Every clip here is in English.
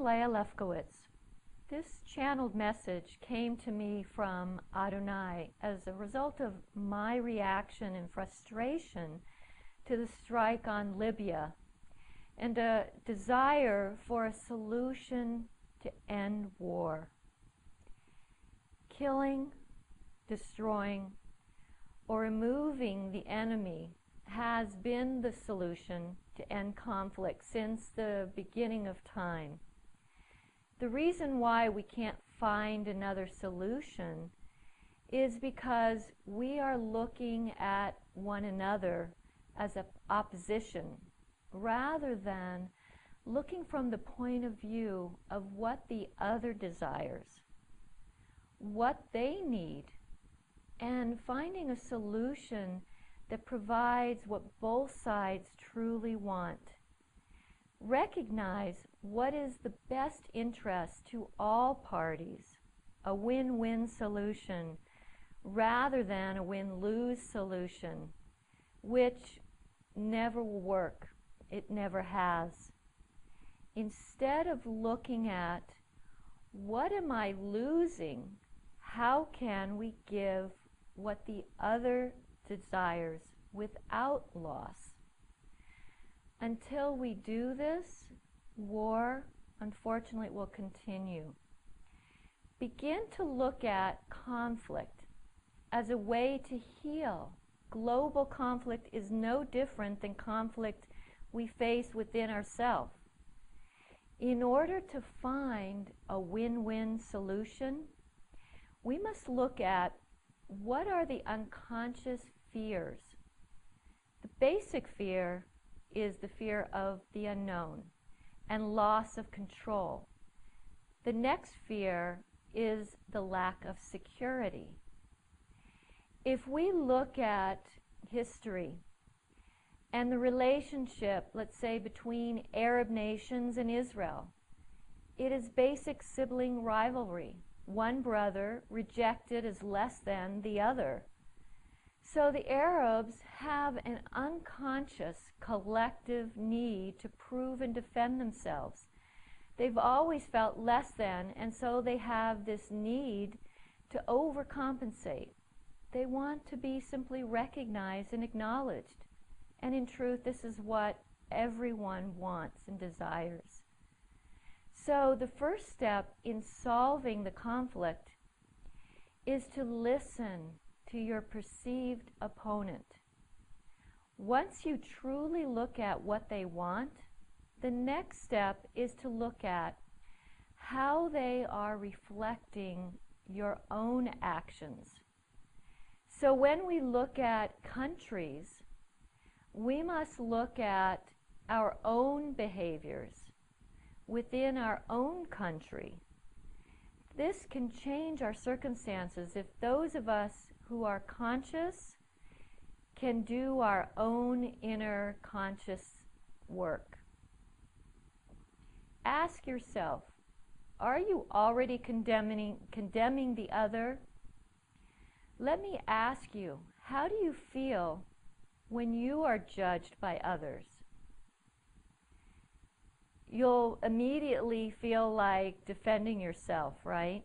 Leah Lefkowitz. This channeled message came to me from Adonai as a result of my reaction and frustration to the strike on Libya and a desire for a solution to end war. Killing, destroying, or removing the enemy has been the solution to end conflict since the beginning of time. The reason why we can't find another solution is because we are looking at one another as an opposition rather than looking from the point of view of what the other desires, what they need, and finding a solution that provides what both sides truly want. Recognize what is the best interest to all parties, a win-win solution rather than a win-lose solution, which never will work. It never has. Instead of looking at what am I losing, how can we give what the other desires without loss? Until we do this, war, unfortunately, will continue. Begin to look at conflict as a way to heal. Global conflict is no different than conflict we face within ourselves. In order to find a win-win solution, we must look at what are the unconscious fears. The basic fear is the fear of the unknown and loss of control. The next fear is the lack of security. If we look at history and the relationship, let's say, between Arab nations and Israel, it is basic sibling rivalry. One brother rejected as less than the other. So the Arabs have an unconscious collective need to prove and defend themselves. They've always felt less than, and so they have this need to overcompensate. They want to be simply recognized and acknowledged. And in truth, this is what everyone wants and desires. So the first step in solving the conflict is to listen to your perceived opponent. Once you truly look at what they want, the next step is to look at how they are reflecting your own actions. So when we look at countries, we must look at our own behaviors within our own country. This can change our circumstances if those of us who are conscious can do our own inner conscious work. Ask yourself, are you already condemning the other? Let me ask you, how do you feel when you are judged by others? You'll immediately feel like defending yourself, right?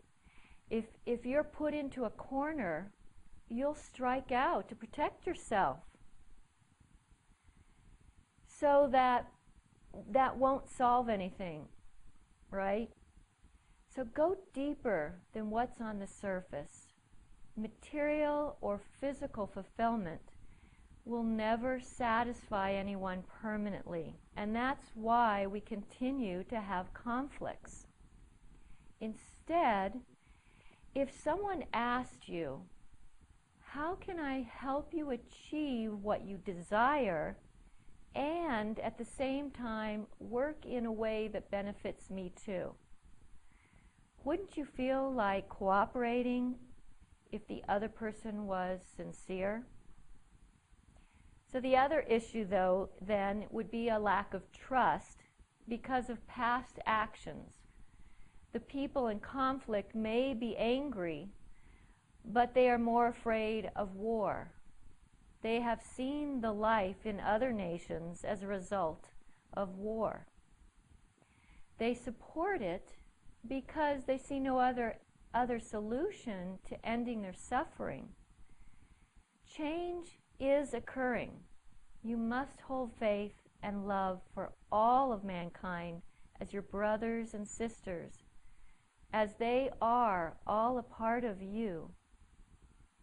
If you're put into a corner, you'll strike out to protect yourself. So that won't solve anything, right? So go deeper than what's on the surface. Material or physical fulfillment will never satisfy anyone permanently, and that's why we continue to have conflicts. Instead, if someone asked you, how can I help you achieve what you desire and at the same time work in a way that benefits me too? Wouldn't you feel like cooperating if the other person was sincere? So the other issue, though, then would be a lack of trust because of past actions. The people in conflict may be angry, but they are more afraid of war. They have seen the life in other nations as a result of war. They support it because they see no other solution to ending their suffering. Change is occurring. You must hold faith and love for all of mankind as your brothers and sisters, as they are all a part of you.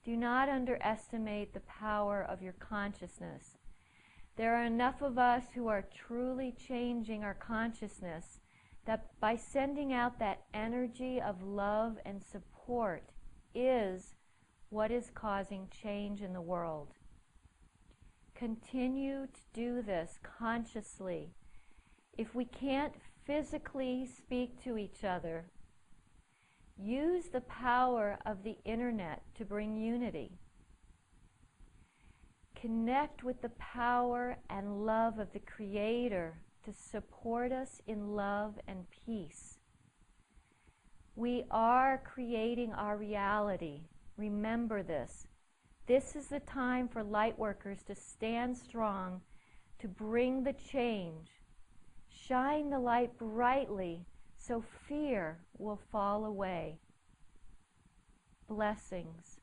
Do not underestimate the power of your consciousness. There are enough of us who are truly changing our consciousness that by sending out that energy of love and support is what is causing change in the world. Continue to do this consciously. If we can't physically speak to each other, use the power of the internet to bring unity. Connect with the power and love of the Creator to support us in love and peace. We are creating our reality. Remember this. This is the time for light workers to stand strong, to bring the change. Shine the light brightly so fear will fall away. Blessings.